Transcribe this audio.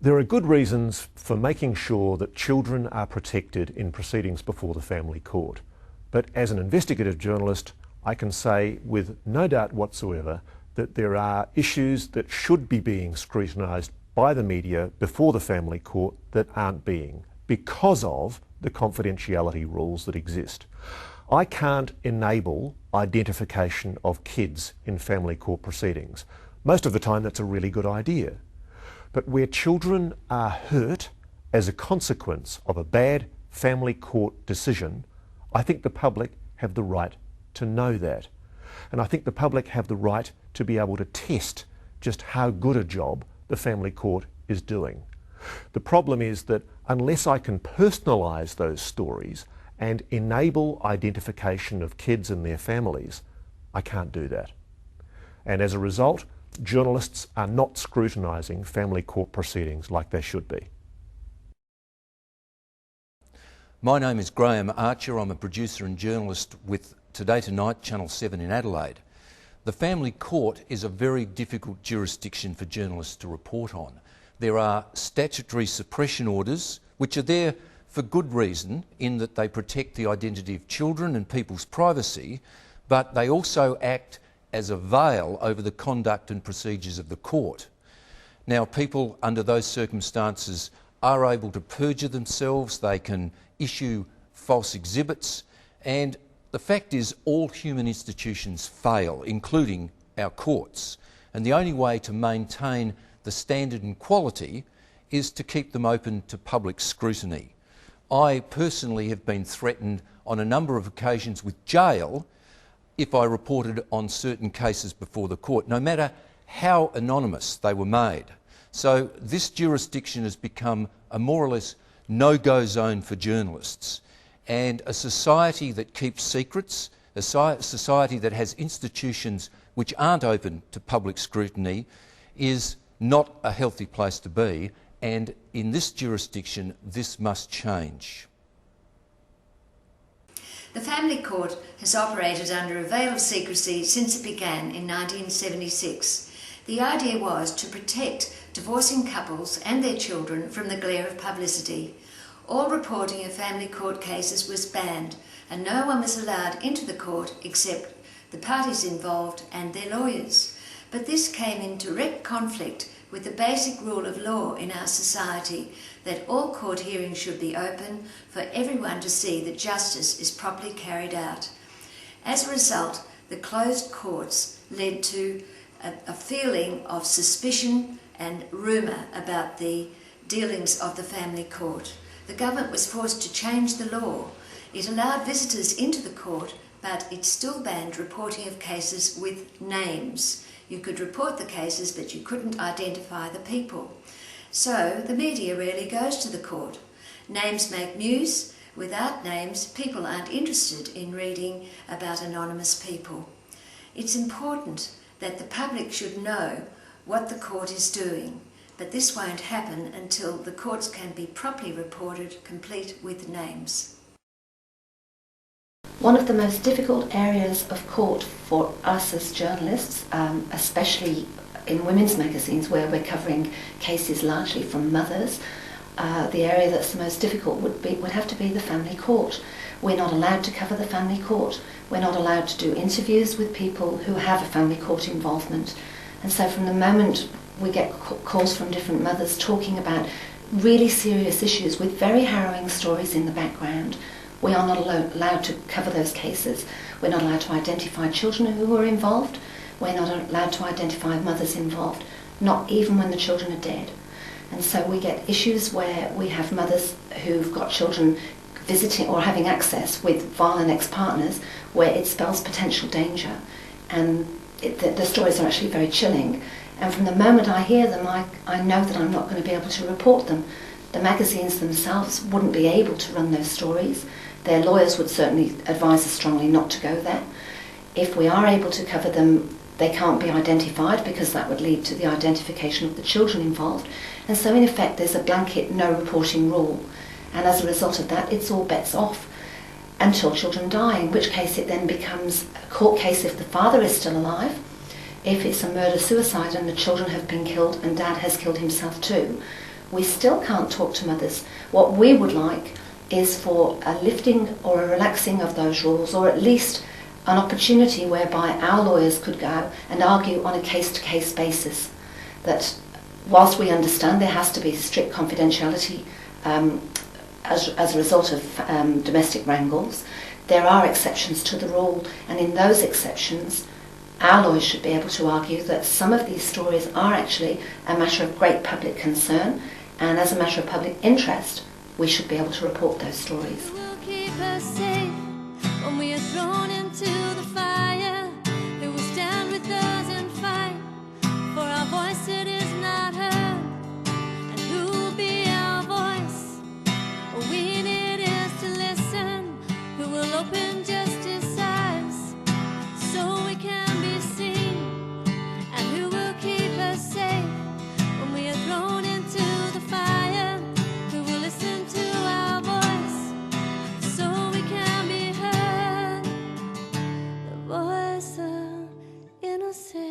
There are good reasons for making sure that children are protected in proceedings before the family court. But as an investigative journalist, I can say with no doubt whatsoever that there are issues that should be being scrutinised by the media before the family court that aren't being, because of the confidentiality rules that exist. I can't enable identification of kids in family court proceedings. Most of the time that's a really good idea. But where children are hurt as a consequence of a bad family court decision, I think the public have the right to know that. And I think the public have the right to be able to test just how good a job the family court is doing. The problem is that unless I can personalise those stories and enable identification of kids and their families, I can't do that. And as a result, journalists are not scrutinising family court proceedings like they should be. My name is Graham Archer. I'm a producer and journalist with Today Tonight, Channel 7 in Adelaide. The family court is a very difficult jurisdiction for journalists to report on. There are statutory suppression orders, which are there for good reason, in that they protect the identity of children and people's privacy, but they also act as a veil over the conduct and procedures of the court. Now, people under those circumstances are able to perjure themselves, they can issue false exhibits, and the fact is all human institutions fail, including our courts, and the only way to maintain the standard and quality is to keep them open to public scrutiny. I personally have been threatened on a number of occasions with jail if I reported on certain cases before the court, no matter how anonymous they were made. So this jurisdiction has become a more or less no-go zone for journalists. And a society that keeps secrets, a society that has institutions which aren't open to public scrutiny, is not a healthy place to be. And in this jurisdiction, this must change. The family court has operated under a veil of secrecy since it began in 1976. The idea was to protect divorcing couples and their children from the glare of publicity. All reporting of family court cases was banned, and no one was allowed into the court except the parties involved and their lawyers. But this came in direct conflict with the basic rule of law in our society, that all court hearings should be open for everyone to see that justice is properly carried out. As a result, the closed courts led to a feeling of suspicion and rumour about the dealings of the family court. The government was forced to change the law. It allowed visitors into the court, but it still banned reporting of cases with names. You could report the cases, but you couldn't identify the people. So the media rarely goes to the court. Names make news. Without names, people aren't interested in reading about anonymous people. It's important that the public should know what the court is doing, but this won't happen until the courts can be properly reported, complete with names. One of the most difficult areas of court for us as journalists, especially in women's magazines where we're covering cases largely from mothers, the area that's the most difficult would have to be the family court. We're not allowed to cover the family court. We're not allowed to do interviews with people who have a family court involvement. And so from the moment we get calls from different mothers talking about really serious issues with very harrowing stories in the background, we are not allowed to cover those cases. We're not allowed to identify children who were involved. We're not allowed to identify mothers involved, not even when the children are dead. And so we get issues where we have mothers who've got children visiting or having access with violent ex-partners where it spells potential danger. And the stories are actually very chilling. And from the moment I hear them, I know that I'm not going to be able to report them. The magazines themselves wouldn't be able to run those stories. Their lawyers would certainly advise us strongly not to go there. If we are able to cover them, they can't be identified because that would lead to the identification of the children involved. And so in effect there's a blanket no reporting rule. And as a result of that, it's all bets off until children die, in which case it then becomes a court case if the father is still alive. If it's a murder-suicide and the children have been killed and dad has killed himself too, we still can't talk to mothers. What we would like is for a lifting or a relaxing of those rules, or at least an opportunity whereby our lawyers could go and argue on a case-to-case basis that whilst we understand there has to be strict confidentiality as a result of domestic wrangles, there are exceptions to the rule, and in those exceptions our lawyers should be able to argue that some of these stories are actually a matter of great public concern, and as a matter of public interest we should be able to report those stories. Who will keep us safe when we are thrown into the fire? Who will stand with us and fight for our voice that is not heard? And who will be our voice when it is to listen? Who will open justice eyes so we can be seen? And who will keep us safe when we are thrown into the fire? Who will listen to our voice so we can be heard? The voice of innocence.